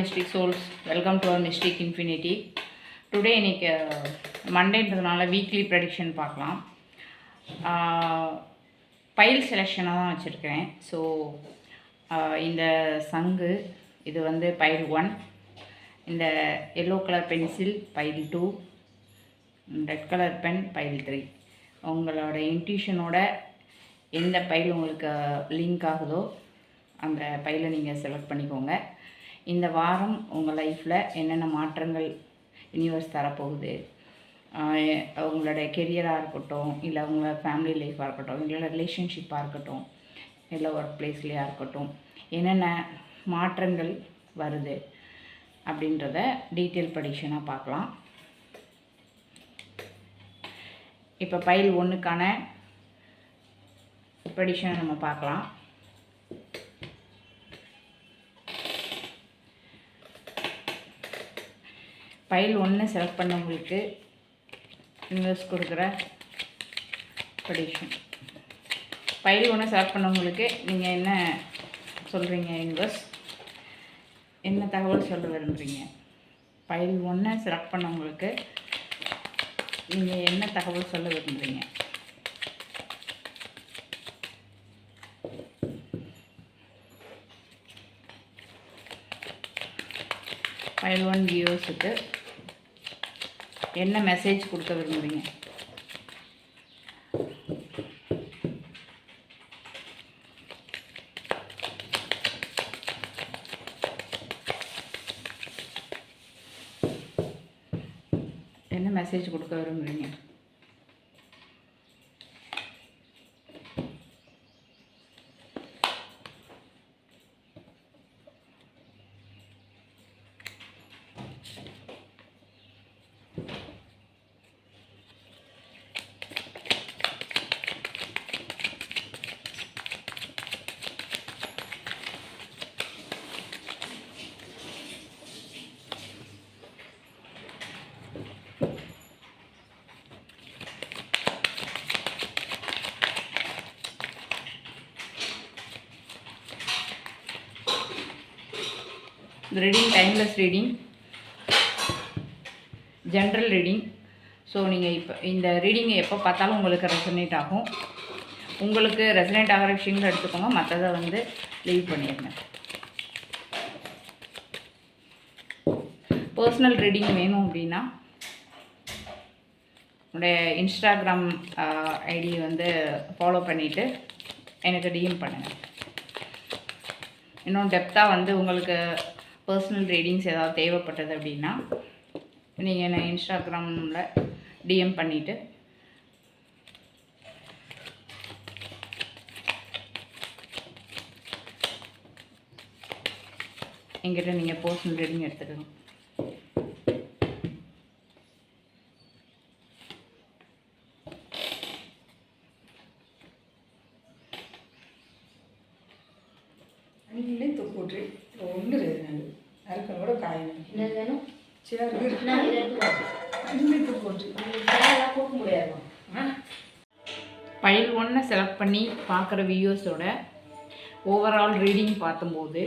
Mystic Souls, welcome to our Mystic Infinity. Today இன்னைக்கு மண்டேன்றதுனால weekly prediction பார்க்கலாம். File செலெக்ஷனாக தான் வச்சுருக்கேன். ஸோ இந்த சங்கு இது வந்து பைல் 1, இந்த yellow colour pencil pile 2, red colour pen pile 3. உங்களோட இன்ட்யூஷனோட எந்த பைல் உங்களுக்கு லிங்க் ஆகுதோ அந்த பைலை நீங்கள் செலக்ட் பண்ணிக்கோங்க. இந்த வாரம் உங்கள் லைஃப்பில் என்னென்ன மாற்றங்கள் யூனிவர்ஸ் தரப்போகுது, உங்களோட கெரியராக இருக்கட்டும், இல்லை உங்களோட ஃபேமிலி லைஃப்பாக இருக்கட்டும், இல்லை ரிலேஷன்ஷிப்பாக இருக்கட்டும், இல்லை ஒர்க் பிளேஸ்லையாக இருக்கட்டும், என்னென்ன மாற்றங்கள் வருது அப்படின்றத டீட்டெயில் ப்ரெடிக்ஷனாக பார்க்கலாம். இப்போ பைல் 1க்கான ப்ரெடிக்ஷனை நம்ம பார்க்கலாம். பைல் 1 செலக்ட் பண்ணவங்களுக்கு யூனிவர்ஸ் கொடுக்குற ப்ரெடிக்ஷன். பைல் 1 செலக்ட் பண்ணவங்களுக்கு நீங்கள் என்ன சொல்கிறீங்க, யூனிவர்ஸ் என்ன தகவல் சொல்ல விரும்புகிறீங்க? பைல் 1 செலக்ட் பண்ணவங்களுக்கு நீங்கள் என்ன தகவல் சொல்ல விரும்புகிறீங்க? பைல் 1 வியூவர்ஸுக்கு என்ன மெசேஜ் கொடுக்க விரும்புகிறீங்க? என்ன மெசேஜ் கொடுக்க விரும்புகிறீங்க? Reading timeless reading, general reading. So நீங்கள் இப்போ இந்த ரீடிங்கை எப்போ பார்த்தாலும் உங்களுக்கு ரெசனேட் ஆகும். உங்களுக்கு ரெசனேட் ஆகிற விஷயங்களை எடுத்துக்கோங்க, மற்றதை வந்து லீவ் பண்ணிடுங்க. பர்சனல் ரீடிங் வேணும் அப்படின்னா உங்களுடைய இன்ஸ்டாகிராம் ஐடி வந்து ஃபாலோ பண்ணிவிட்டு எனக்கு டிஎம் பண்ணுங்கள். இன்னும் டெப்த்தாக வந்து உங்களுக்கு பர்சனல் ரீடிங்ஸ் ஏதாவது தேவைப்பட்டது அப்படின்னா நீங்கள் என்னை இன்ஸ்டாகிராமில் டிஎம் பண்ணிவிட்டு என்கிட்ட நீங்கள் பர்சனல் ரீடிங் எடுத்துக்கணும். பைல் 1 செலக்ட் பண்ணி பார்க்குற வியூவர்ஸோட ஓவரால் ரீடிங் பார்க்கும்போது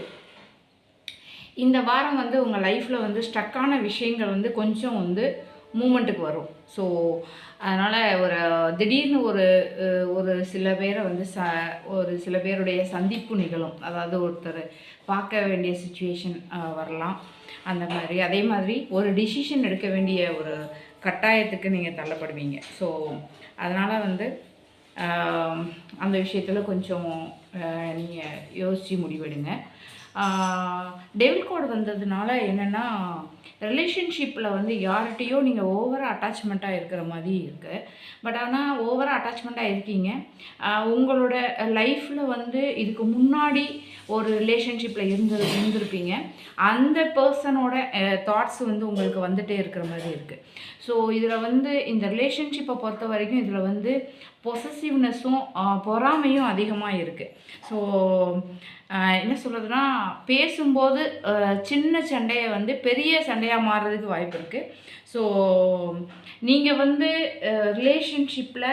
இந்த வாரம் வந்து உங்கள் லைஃப்பில் வந்து ஸ்டக்கான விஷயங்கள் வந்து கொஞ்சம் வந்து மூமெண்ட்டுக்கு வரும். ஸோ அதனால் திடீர்னு ஒரு சில பேரை வந்து ஒரு சில பேருடைய சந்திப்பு நிகழும். அதாவது ஒருத்தர் பார்க்க வேண்டிய சுச்சுவேஷன் வரலாம் அந்த மாதிரி. அதே மாதிரி ஒரு டிசிஷன் எடுக்க வேண்டிய ஒரு கட்டாயத்துக்கு நீங்கள் தள்ளப்படுவீங்க. ஸோ அதனால் வந்து அந்த விஷயத்தில் கொஞ்சம் நீங்கள் யோசித்து முடிவெடுங்க. டெவில் கோட் வந்ததுனால என்னென்னா ரிலேஷன்ஷிப்பில் வந்து யார்கிட்டையோ நீங்கள் ஓவராக அட்டாச்மெண்ட்டாக இருக்கிற மாதிரி இருக்குது. பட் ஆனால் ஓவராக அட்டாச்மெண்ட்டாக இருக்கீங்க. உங்களோட லைஃப்பில் வந்து இதுக்கு முன்னாடி ஒரு ரிலேஷன்ஷிப்பில் இருந்திருப்பீங்க. அந்த பர்சனோட தாட்ஸ் வந்து உங்களுக்கு வந்துகிட்டே இருக்கிற மாதிரி இருக்குது. ஸோ இதில் வந்து இந்த ரிலேஷன்ஷிப்பை பொறுத்த வரைக்கும் இதில் வந்து பொசசிவ்னஸும் பொறாமையும் அதிகமாக இருக்குது. ஸோ என்ன சொல்கிறதுனா, பேசும்போது சின்ன சண்டையை வந்து பெரிய சண்டையாக மாறுறதுக்கு வாய்ப்பு இருக்குது. ஸோ நீங்கள் வந்து ரிலேஷன்ஷிப்பில்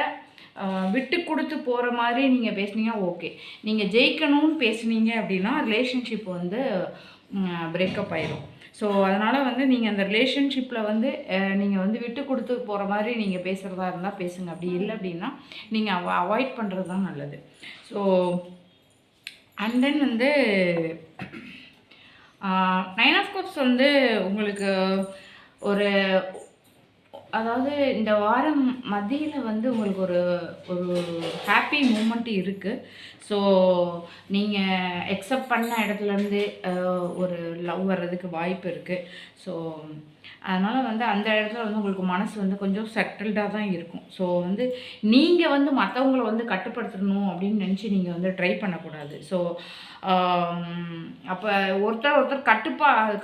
விட்டு கொடுத்து போகிற மாதிரி நீங்கள் பேசுனீங்க, ஓகே. நீங்கள் ஜெயிக்கணும்னு பேசுனீங்க அப்படின்னா ரிலேஷன்ஷிப் வந்து பிரேக்கப் ஆயிடும். ஸோ அதனால் வந்து நீங்கள் அந்த ரிலேஷன்ஷிப்பில் வந்து நீங்கள் வந்து விட்டு கொடுத்து போகிற மாதிரி நீங்கள் பேசுகிறதா இருந்தால் பேசுங்க. அப்படி இல்லை அப்படின்னா நீங்கள் அவாய்ட் பண்ணுறது தான் நல்லது. ஸோ அண்ட் தென் வந்து 9 ஆஃப் கப்ஸ் வந்து உங்களுக்கு ஒரு அதாவது இந்த வாரம் மத்தியில் வந்து உங்களுக்கு ஒரு ஒரு ஹாப்பி மூமெண்ட் இருக்குது. ஸோ நீங்கள் எக்ஸப்ட் பண்ண இடத்துலேருந்து ஒரு லவ் வர்றதுக்கு வாய்ப்பு இருக்குது. ஸோ அதனால் வந்து அந்த இடத்துல வந்து உங்களுக்கு மனசு வந்து கொஞ்சம் செட்டில்டாக தான் இருக்கும். ஸோ வந்து நீங்கள் வந்து மற்றவங்கள வந்து கட்டுப்படுத்தணும் அப்படின்னு நினச்சி நீங்கள் வந்து ட்ரை பண்ணக்கூடாது. ஸோ அப்போ ஒருத்தர்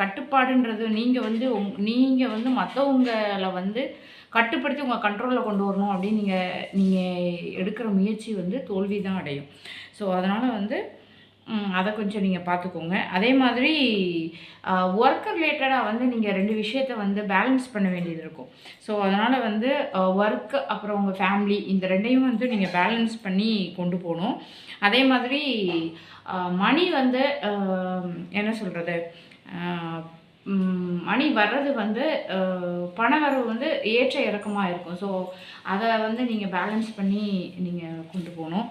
கட்டுப்பாடுன்றது நீங்கள் வந்து மற்றவங்கள வந்து கட்டுப்படுத்தி உங்கள் கண்ட்ரோலில் கொண்டு வரணும் அப்படின்னு நீங்கள் எடுக்கிற முயற்சி வந்து தோல்வி தான் அடையும். ஸோ அதனால் வந்து அதை கொஞ்சம் நீங்கள் பார்த்துக்கோங்க. அதே மாதிரி ஒர்க் ரிலேட்டடாக வந்து நீங்கள் 2 விஷயத்த வந்து பேலன்ஸ் பண்ண வேண்டியது இருக்கும். ஸோ அதனால் வந்து ஒர்க்கு அப்புறம் உங்கள் ஃபேமிலி இந்த 2யும் வந்து நீங்கள் பேலன்ஸ் பண்ணி கொண்டு போகணும். அதே மாதிரி மணி வந்து என்ன சொல்கிறது, மணி வர்றது வந்து பண வரவு வந்து ஏற்ற இறக்கமாக இருக்கும். ஸோ அதை வந்து நீங்கள் பேலன்ஸ் பண்ணி நீங்கள் கொண்டு போகணும்.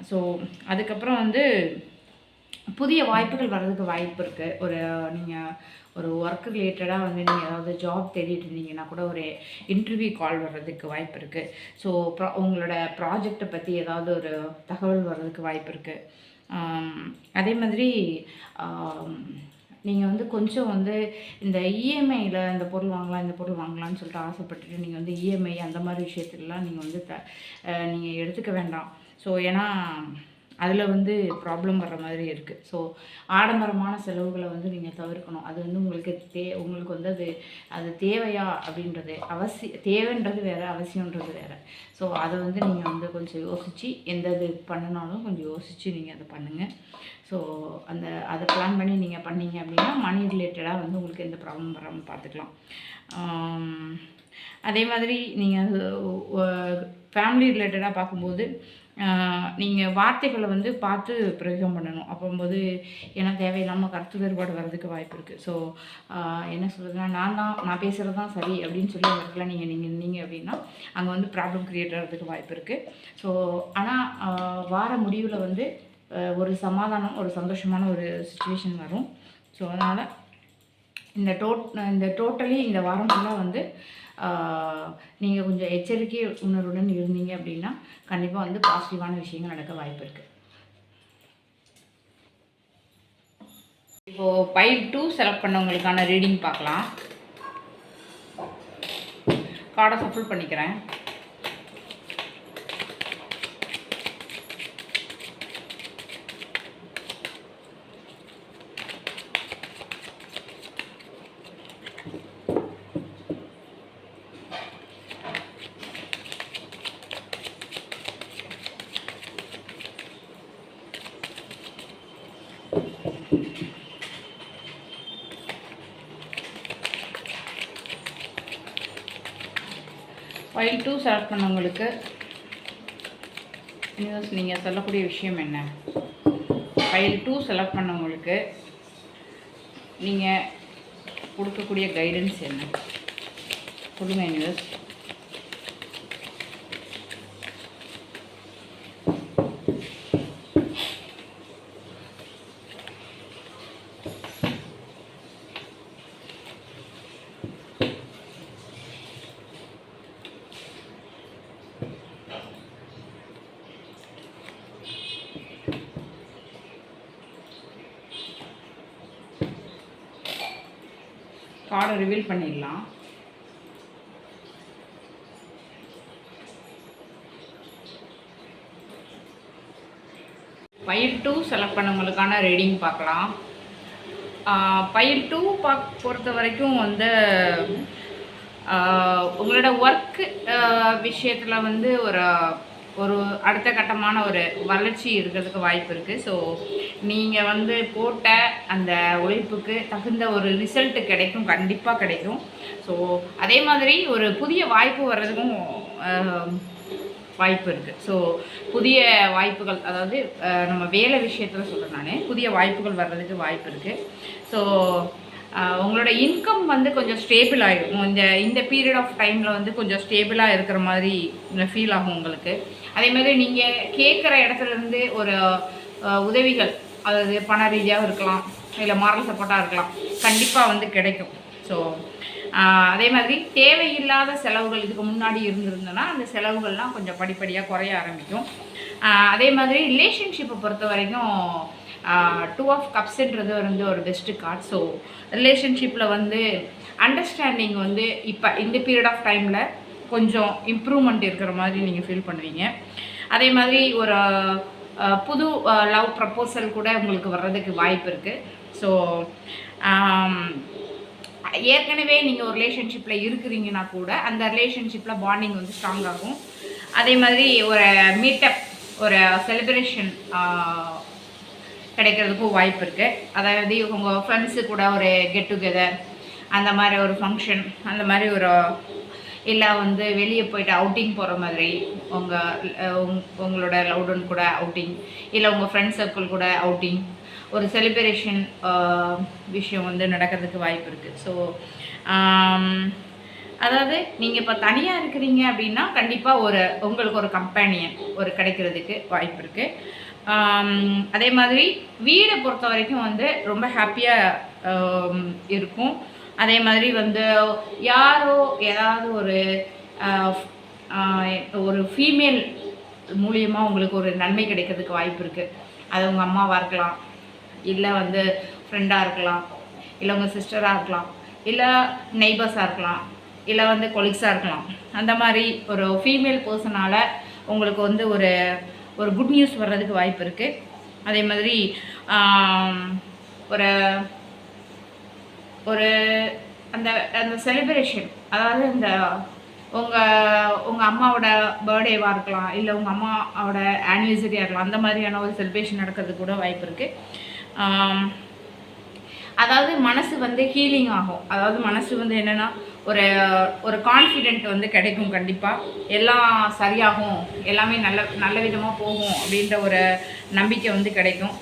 ஸோ அதுக்கப்புறம் வந்து புதிய வாய்ப்புகள் வர்றதுக்கு வாய்ப்பு இருக்குது. நீங்கள் ஒரு ஒர்க் ரிலேட்டடாக வந்து நீங்கள் ஏதாவது ஜாப் தேடிட்டு இருந்தீங்கன்னா கூட ஒரு இன்டர்வியூ கால் வர்றதுக்கு வாய்ப்பு இருக்குது. ஸோ உங்களோட ப்ராஜெக்டை பற்றி ஏதாவது ஒரு தகவல் வர்றதுக்கு வாய்ப்பு இருக்குது. அதே மாதிரி நீங்கள் வந்து கொஞ்சம் வந்து இந்த இஎம்ஐயில் இந்த பொருள் வாங்கலாம்னு சொல்லிட்டு ஆசைப்பட்டுட்டு நீங்கள் வந்து இஎம்ஐ அந்த மாதிரி விஷயத்துலலாம் நீங்கள் வந்து நீங்கள் எடுத்துக்க வேண்டாம். ஸோ ஏன்னா அதில் வந்து ப்ராப்ளம் வர்ற மாதிரி இருக்குது. ஸோ ஆடம்பரமான செலவுகளை வந்து நீங்கள் தவிர்க்கணும். அது வந்து உங்களுக்கு வந்து அது தேவையா அப்படின்றது தேவைன்றது வேறு, அவசியன்றது வேறு. ஸோ அதை வந்து நீங்கள் வந்து கொஞ்சம் யோசித்து எந்த இது பண்ணினாலும் கொஞ்சம் யோசித்து நீங்கள் அதை பண்ணுங்கள். ஸோ அதை பிளான் பண்ணி நீங்கள் பண்ணீங்க அப்படின்னா மணி ரிலேட்டடாக வந்து உங்களுக்கு எந்த ப்ராப்ளம் வராமல் பார்த்துக்கலாம். அதே மாதிரி நீங்கள் ஃபேமிலி ரிலேட்டடாக பார்க்கும்போது நீங்கள் வார்த்தைகளை வந்து பார்த்து பிரயோகம் பண்ணணும். அப்போது ஏன்னா தேவையில்லாமல் கருத்து வேறுபாடு வர்றதுக்கு வாய்ப்பு இருக்குது. ஸோ என்ன சொல்கிறதுனா நான் பேசுகிறது தான் சரி அப்படின்னு சொல்லி அந்த இடத்துல நீங்கள் நின்னீங்க அப்படின்னா அங்கே வந்து ப்ராப்ளம் க்ரியேட் ஆகிறதுக்கு வாய்ப்பு இருக்குது. ஸோ ஆனால் வார முடிவில் வந்து ஒரு சமாதானம், ஒரு சந்தோஷமான ஒரு சுச்சுவேஷன் வரும். ஸோ அதனால் இந்த டோட்டலி இந்த வாரம் ஃபுல்லாக வந்து நீங்கள் கொஞ்சம் எச்சரிக்கை உணர்வுடன் இருந்தீங்க அப்படின்னா கண்டிப்பாக வந்து பாசிட்டிவான விஷயங்கள் நடக்க வாய்ப்பு இருக்குது. இப்போது பைல் 2 செலக்ட் பண்ணவங்களுக்கான ரீடிங் பார்க்கலாம். கார்டை சஃபில் பண்ணிக்கிறேன். ஃபைல் 2 செலக்ட் பண்ணவங்களுக்கு நீங்கள் சொல்லக்கூடிய விஷயம் என்ன? ஃபைல் 2 செலக்ட் பண்ணவங்களுக்கு நீங்கள் கொடுக்கக்கூடிய கைடன்ஸ் என்ன சொல்லுங்க யூனிவர்ஸ். கார்டை ரிவீல் பண்ணிடலாம். ஃபைல் 2 செலக்ட் பண்ணவங்களுக்கான ரீடிங் பார்க்கலாம். ஃபைல் 2 பொறுத்த வரைக்கும் வந்து உங்களோட ஒர்க்கு விஷயத்தில் வந்து ஒரு அடுத்த கட்டமான ஒரு வளர்ச்சி இருக்கிறதுக்கு வாய்ப்பு இருக்குது. ஸோ நீங்கள் வந்து போட்ட அந்த உழைப்புக்கு தகுந்த ஒரு ரிசல்ட்டு கிடைக்கும், கண்டிப்பாக கிடைக்கும். ஸோ அதே மாதிரி ஒரு புதிய வாய்ப்பு வர்றதுக்கும் வாய்ப்பு இருக்குது. ஸோ புதிய வாய்ப்புகள், அதாவது நம்ம வேலை விஷயத்தில் சொல்கிறேன் நான், புதிய வாய்ப்புகள் வர்றதுக்கு வாய்ப்பு இருக்குது. ஸோ உங்களோட இன்கம் வந்து கொஞ்சம் ஸ்டேபிள் ஆகிடும். இந்த பீரியட் ஆஃப் டைமில் வந்து கொஞ்சம் ஸ்டேபிளாக இருக்கிற மாதிரி ஃபீல் ஆகும் உங்களுக்கு. அதே மாதிரி நீங்கள் கேட்குற இடத்துலேருந்து ஒரு உதவிகள், அதாவது பண ரீதியாக இருக்கலாம், இல்லை மாரல் சப்போர்ட்டாக இருக்கலாம், கண்டிப்பாக வந்து கிடைக்கும். ஸோ அதே மாதிரி தேவையில்லாத செலவுகள் இதுக்கு முன்னாடி இருந்திருந்தோன்னா அந்த செலவுகள்லாம் கொஞ்சம் படிப்படியாக குறைய ஆரம்பிக்கும். அதே மாதிரி ரிலேஷன்ஷிப்பை பொறுத்த வரைக்கும் 2 ஆஃப் கப்ஸ்ன்றது வந்து ஒரு பெஸ்ட்டு கார்ட். ஸோ ரிலேஷன்ஷிப்பில் வந்து அண்டர்ஸ்டாண்டிங் வந்து இப்போ இந்த பீரியட் ஆஃப் டைமில் கொஞ்சம் இம்ப்ரூவ்மெண்ட் இருக்கிற மாதிரி நீங்கள் ஃபீல் பண்ணுவீங்க. அதே மாதிரி ஒரு புது லவ் ப்ரப்போசல் கூட உங்களுக்கு வர்றதுக்கு வாய்ப்பு இருக்குது. ஸோ ஏற்கனவே நீங்கள் ஒரு ரிலேஷன்ஷிப்பில் இருக்கிறீங்கன்னா கூட அந்த ரிலேஷன்ஷிப்பில் பாண்டிங் வந்து ஸ்ட்ராங் ஆகும். அதே மாதிரி ஒரு மீட்டப், ஒரு செலிப்ரேஷன் கிடைக்கிறதுக்கும் வாய்ப்பு இருக்குது. அதாவது உங்கள் ஃப்ரெண்ட்ஸு கூட ஒரு கெட் டுகெதர், அந்த மாதிரி ஒரு ஃபங்க்ஷன், அந்த மாதிரி ஒரு இல்லை வந்து வெளியே போய்ட்டு அவுட்டிங் போகிற மாதிரி உங்களோட லவ்டன் கூட அவுட்டிங், இல்லை உங்கள் ஃப்ரெண்ட் சர்க்கிள் கூட அவுட்டிங், ஒரு செலிப்ரேஷன் விஷயம் வந்து நடக்கிறதுக்கு வாய்ப்பு இருக்குது. ஸோ அதாவது நீங்கள் இப்போ தனியாக இருக்கிறீங்க அப்படின்னா கண்டிப்பாக உங்களுக்கு ஒரு கம்பேனியன் கிடைக்கிறதுக்கு வாய்ப்பு இருக்குது. அதே மாதிரி வீடை பொறுத்த வரைக்கும் வந்து ரொம்ப ஹாப்பியாக இருக்கும். அதே மாதிரி வந்து யாரோ ஏதாவது ஒரு ஃபீமேல் மூலியமாக உங்களுக்கு ஒரு நன்மை கிடைக்கிறதுக்கு வாய்ப்பு இருக்குது. அது உங்கள் அம்மாவாக இருக்கலாம், இல்லை வந்து ஃப்ரெண்டாக இருக்கலாம், இல்லை உங்கள் சிஸ்டராக இருக்கலாம், இல்லை நெய்பர்ஸாக இருக்கலாம், இல்லை வந்து கொலீக்ஸாக இருக்கலாம். அந்த மாதிரி ஒரு ஃபீமேல் பர்சனால் உங்களுக்கு வந்து ஒரு குட் நியூஸ் வர்றதுக்கு வாய்ப்பு இருக்குது. அதே மாதிரி ஒரு அந்த செலிப்ரேஷன், அதாவது இந்த உங்கள் அம்மாவோட பர்த்டேவாக இருக்கலாம், இல்லை உங்கள் அம்மாவோட ஆனிவர்சரியாக இருக்கலாம், அந்த மாதிரியான ஒரு செலிப்ரேஷன் நடக்கிறதுக்கு கூட வாய்ப்பு இருக்குது. அதாவது மனசு வந்து ஹீலிங் ஆகும். அதாவது மனசு வந்து என்னென்னா ஒரு கான்ஃபிடென்ட் வந்து கிடைக்கும். கண்டிப்பாக எல்லாம் சரியாகும், எல்லாமே நல்ல விதமாக போகும் அப்படின்ற ஒரு நம்பிக்கை வந்து கிடைக்கும்.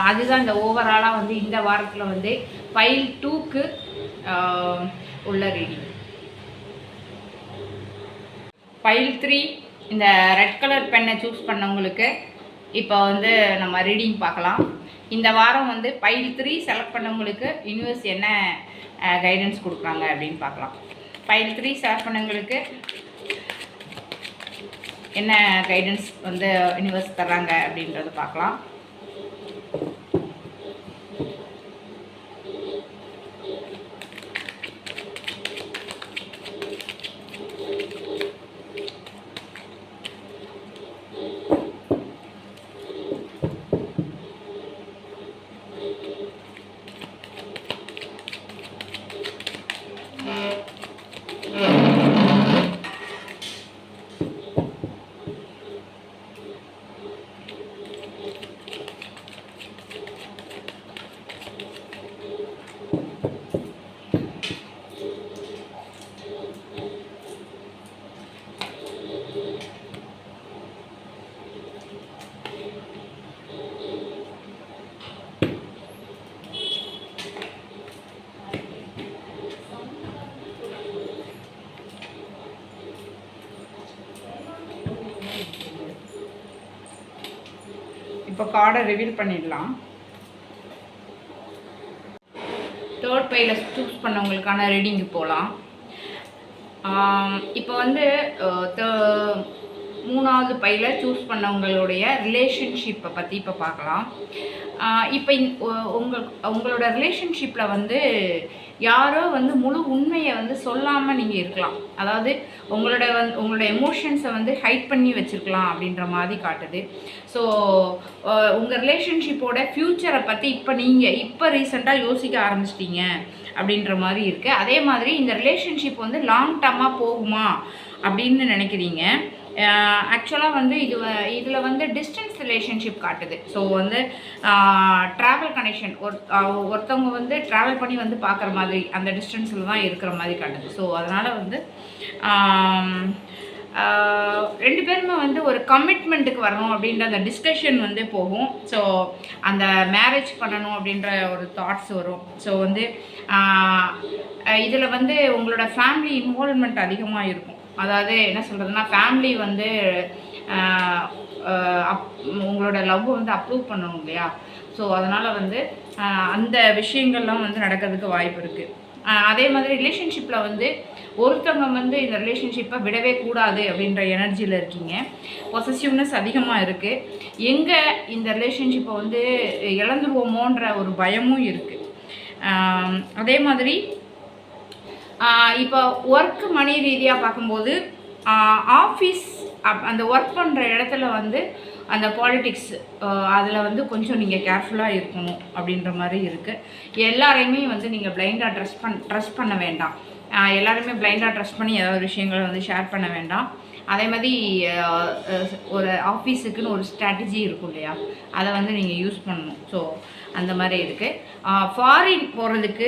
அதுதான் இந்த ஓவராலாக வந்து இந்த வாரத்தில் வந்து பைல் 2க்கு உள்ள ரீடிங். பைல் 3 இந்த ரெட் கலர் பென்னை சூஸ் பண்ணவங்களுக்கு இப்போ வந்து நம்ம ரீடிங் பார்க்கலாம். இந்த வாரம் வந்து பைல் 3 செலக்ட் பண்ணவங்களுக்கு யூனிவர்ஸ் என்ன கைடன்ஸ் கொடுக்குறாங்க அப்படின்னு பார்க்கலாம். பைல் 3 செலக்ட் பண்ணவங்களுக்கு என்ன கைடன்ஸ் வந்து யூனிவர்ஸ் தர்றாங்க அப்படின்றத பார்க்கலாம். இப்போ கார்டை ரிவீல் பண்ணிடலாம். தேர்ட் பையில் சூஸ் பண்ணவங்களுக்கான ரீடிங்கு போகலாம். இப்போ வந்து மூணாவது பையில் சூஸ் பண்ணவங்களுடைய ரிலேஷன்ஷிப்பை பற்றி இப்போ பார்க்கலாம். இப்போ உங்களோட ரிலேஷன்ஷிப்பில் வந்து யாரோ வந்து முழு உண்மையை வந்து சொல்லாமல் நீங்கள் இருக்கலாம். அதாவது உங்களோட எமோஷன்ஸை வந்து ஹைட் பண்ணி வச்சுருக்கலாம் அப்படின்ற மாதிரி காட்டுது. ஸோ உங்கள் ரிலேஷன்ஷிப்போட ஃப்யூச்சரை பற்றி இப்போ ரீசெண்டாக யோசிக்க ஆரம்பிச்சிட்டிங்க அப்படின்ற மாதிரி இருக்குது. அதே மாதிரி இந்த ரிலேஷன்ஷிப் வந்து லாங் டர்மாக போகுமா அப்படின்னு நினைக்கிறீங்க. ஆக்சுவலாக வந்து இதில் வந்து டிஸ்டன்ஸ் ரிலேஷன்ஷிப் காட்டுது. ஸோ வந்து ட்ராவல் கனெக்ஷன், ஒருத்தவங்க வந்து ட்ராவல் பண்ணி வந்து பார்க்குற மாதிரி அந்த டிஸ்டன்ஸில் தான் இருக்கிற மாதிரி காட்டுது. ஸோ அதனால் வந்து 2 பேருமே வந்து ஒரு கமிட்மெண்ட்டுக்கு வரணும் அப்படின்ற அந்த டிஸ்கஷன் வந்து போகும். ஸோ அந்த மேரேஜ் பண்ணணும் அப்படின்ற ஒரு தாட்ஸ் வரும். ஸோ வந்து இதில் வந்து உங்களோட ஃபேமிலி இன்வால்வ்மெண்ட் அதிகமாக இருக்கும். அதாவது என்ன சொல்கிறதுனா, ஃபேமிலி வந்து உங்களோட லவ் வந்து அப்ரூவ் பண்ணணும் இல்லையா? ஸோ அதனால் வந்து அந்த விஷயங்கள்லாம் வந்து நடக்கிறதுக்கு வாய்ப்பு இருக்குது. அதே மாதிரி ரிலேஷன்ஷிப்பில் வந்து ஒருத்தவங்க வந்து இந்த ரிலேஷன்ஷிப்பை விடவே கூடாது அப்படின்ற எனர்ஜியில் இருக்கீங்க. பொசசிவ்னஸ் அதிகமாக இருக்குது. எங்கே இந்த ரிலேஷன்ஷிப்பை வந்து இழந்துருவோமோன்ற ஒரு பயமும் இருக்குது. அதே மாதிரி இப்போ ஒர்க் மணி ரீதியாக பார்க்கும்போது ஆஃபீஸ் அந்த ஒர்க் பண்ணுற இடத்துல வந்து அந்த பாலிட்டிக்ஸ் அதில் வந்து கொஞ்சம் நீங்கள் கேர்ஃபுல்லாக இருக்கணும் அப்படின்ற மாதிரி இருக்குது. எல்லாரையுமே வந்து நீங்கள் பிளைண்டாக ட்ரஸ்ட் பண்ண வேண்டாம். எல்லாருமே பிளைண்டாக ட்ரஸ்ட் பண்ணி ஏதாவது விஷயங்களை வந்து ஷேர் பண்ண வேண்டாம். அதே மாதிரி ஒரு ஆஃபீஸுக்குன்னு ஒரு ஸ்ட்ராட்டஜி இருக்கும் இல்லையா, அதை வந்து நீங்கள் யூஸ் பண்ணணும். ஸோ அந்த மாதிரி இருக்குது. ஃபாரின் போகிறதுக்கு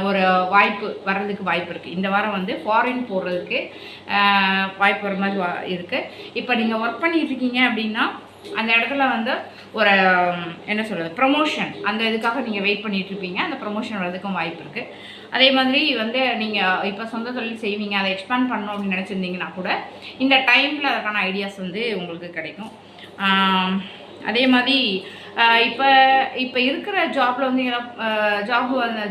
ஒரு வாய்ப்பு வர்றதுக்கு வாய்ப்பு இருக்குது. இந்த வாரம் வந்து ஃபாரின் போகிறதுக்கு வாய்ப்பு வர மாதிரி இருக்குது. இப்போ நீங்கள் ஒர்க் பண்ணிகிட்டு இருக்கீங்க அப்படின்னா அந்த இடத்துல வந்து ஒரு என்ன சொல்கிறது, ப்ரமோஷன், அந்த இதுக்காக நீங்கள் வெயிட் பண்ணிகிட்ருப்பீங்க. அந்த ப்ரமோஷன் வர்றதுக்கும் வாய்ப்பு இருக்குது. அதே மாதிரி வந்து நீங்கள் இப்போ சொந்த தொழில் செய்வீங்க, அதை எக்ஸ்பேண்ட் பண்ணணும் அப்படின்னு நினச்சிருந்தீங்கன்னா கூட இந்த டைமில் அதற்கான ஐடியாஸ் வந்து உங்களுக்கு கிடைக்கும். அதே மாதிரி இப்போ இருக்கிற ஜாபில் வந்து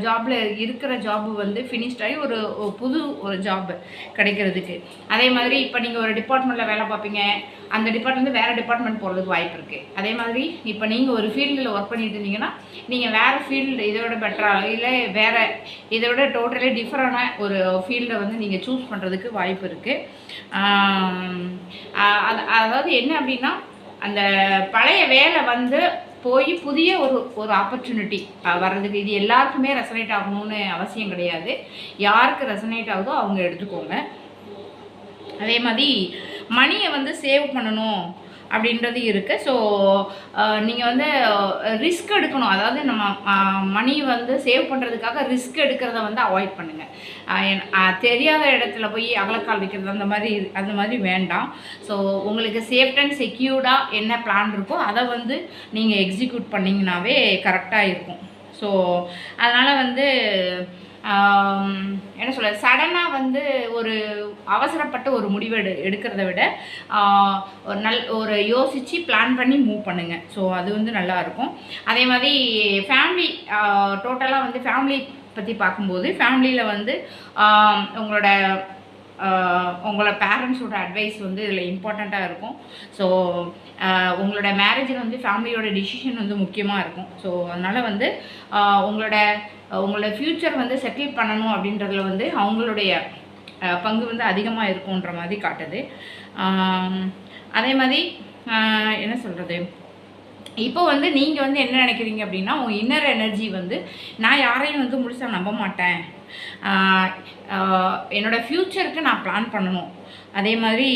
ஜாபில் இருக்கிற ஜாபு வந்து ஃபினிஷ்ட் ஆகி ஒரு புது ஒரு ஜாப் கிடைக்கிறதுக்கு. அதே மாதிரி இப்போ நீங்கள் ஒரு டிபார்ட்மெண்ட்டில் வேலை பார்ப்பீங்க, அந்த டிபார்ட்மெண்ட் வேறு டிபார்ட்மெண்ட் போகிறதுக்கு வாய்ப்பு இருக்குது. அதே மாதிரி இப்போ நீங்கள் ஒரு ஃபீல்டில் ஒர்க் பண்ணிட்டு இருந்தீங்கன்னா நீங்கள் வேறு ஃபீல்டு இதோட பெட்டராக இல்லை வேறு இதோட டோட்டலி டிஃப்ரெண்டான ஒரு ஃபீல்டை வந்து நீங்கள் சூஸ் பண்ணுறதுக்கு வாய்ப்பு இருக்குது. அதாவது என்ன அப்படின்னா, அந்த பழைய வேலை வந்து போய் புதிய ஒரு ஆப்பர்ச்சுனிட்டி வர்றதுக்கு இது எல்லாருக்குமே ரெசனேட் ஆகணும்னு அவசியம் கிடையாது. யாருக்கு ரெசனேட் ஆகுதோ அவங்க எடுத்துக்கோங்க. அதே மாதிரி மணியை வந்து சேவ் பண்ணணும் அப்படின்றது இருக்குது. ஸோ நீங்கள் வந்து ரிஸ்க் எடுக்கணும். அதாவது நம்ம மணி வந்து சேவ் பண்ணுறதுக்காக ரிஸ்க் எடுக்கிறத வந்து அவாய்ட் பண்ணுங்கள். தெரியாத இடத்துல போய் அகலக்கால் வைக்கிறது அந்த மாதிரி வேண்டாம். ஸோ உங்களுக்கு சேஃப்ட் அண்ட் செக்யூர்டாக என்ன பிளான் இருக்கோ அதை வந்து நீங்கள் எக்ஸிக்யூட் பண்ணிங்கனாவே கரெக்டாக இருக்கும். ஸோ அதனால் வந்து என்ன சொல்ல, சடனாக வந்து ஒரு அவசரப்பட்ட ஒரு முடிவை எடுக்கிறத விட ஒரு யோசித்து பிளான் பண்ணி மூவ் பண்ணுங்கள். ஸோ அது வந்து நல்லாயிருக்கும். அதே மாதிரி ஃபேமிலி டோட்டலாக வந்து ஃபேமிலி பற்றி பார்க்கும்போது ஃபேமிலியில் வந்து உங்களோட பேரண்ட்ஸோட அட்வைஸ் வந்து இதில் இம்பார்ட்டண்ட்டாக இருக்கும். ஸோ உங்களோட மேரேஜில் வந்து ஃபேமிலியோட டிசிஷன் வந்து முக்கியமாக இருக்கும். ஸோ அதனால் வந்து உங்களோட ஃப்யூச்சர் வந்து செட்டில் பண்ணணும் அப்படின்றதுல வந்து அவங்களுடைய பங்கு வந்து அதிகமாக இருக்குன்ற மாதிரி காட்டுது. அதே மாதிரி என்ன சொல்கிறது, இப்போ வந்து நீங்கள் வந்து என்ன நினைக்கிறீங்க அப்படின்னா, உங்கள் இன்னர் எனர்ஜி வந்து நான் யாரையும் வந்து முழுசாக நம்ப மாட்டேன், என்னோடய ஃப்யூச்சருக்கு நான் பிளான் பண்ணணும். அதே மாதிரி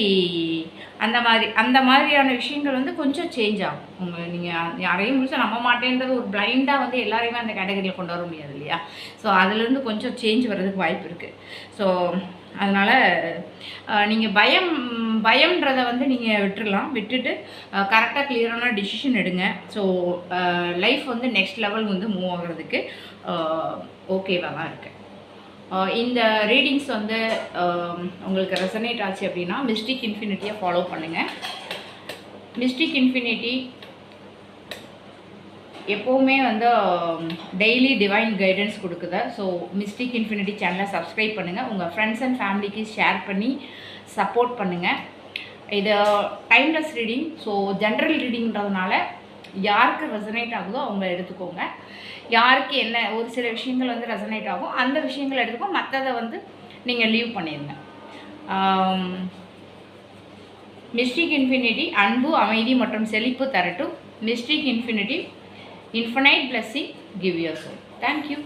அந்த மாதிரியான விஷயங்கள் வந்து கொஞ்சம் சேஞ்ச் ஆகும். நீங்கள் யாரையும் முழுசாக நம்ப மாட்டேன்றது ஒரு பிளைண்டாக வந்து எல்லாரையுமே அந்த கேட்டகரியில் கொண்டு வர முடியாது இல்லையா? ஸோ அதுலேருந்து கொஞ்சம் சேஞ்ச் வர்றதுக்கு வாய்ப்பு இருக்குது. ஸோ அதனால் நீங்கள் பயம்ன்றதை வந்து நீங்கள் விட்டுட்டு கரெக்டாக கிளியரான டிசிஷன் எடுங்க. ஸோ லைஃப் வந்து நெக்ஸ்ட் லெவல் வந்து மூவ் ஆகிறதுக்கு ஓகேவாக தான் இருக்குது. இந்த ரீடிங்ஸ் வந்து உங்களுக்கு ரெசனேட் ஆச்சு அப்படின்னா மிஸ்டிக் இன்ஃபினிட்டியை ஃபாலோ பண்ணுங்கள். மிஸ்டிக் இன்ஃபினிட்டி எப்போவுமே வந்து டெய்லி டிவைன் கைடன்ஸ் கொடுக்குது. ஸோ மிஸ்டிக் இன்ஃபினிட்டி சேனலை சப்ஸ்கிரைப் பண்ணுங்கள். உங்கள் ஃப்ரெண்ட்ஸ் அண்ட் ஃபேமிலிக்கு ஷேர் பண்ணி சப்போர்ட் பண்ணுங்கள். இது டைம்லெஸ் ரீடிங். ஸோ ஜென்ரல் ரீடிங்கிறதுனால யாருக்கு ரெசனேட் ஆகுதோ அவங்க எடுத்துக்கோங்க. யாருக்கு என்ன ஒரு சில விஷயங்கள் வந்து ரெசனேட் ஆகும் அந்த விஷயங்கள் எடுத்துக்கோ, மற்றதை வந்து நீங்கள் லீவ் பண்ணிடுங்க. மிஸ்டிக் இன்ஃபினிட்டி அன்பு, அமைதி மற்றும் செழிப்பு தரட்டும். Mystic infinity, infinite blessing give yourself. Thank you.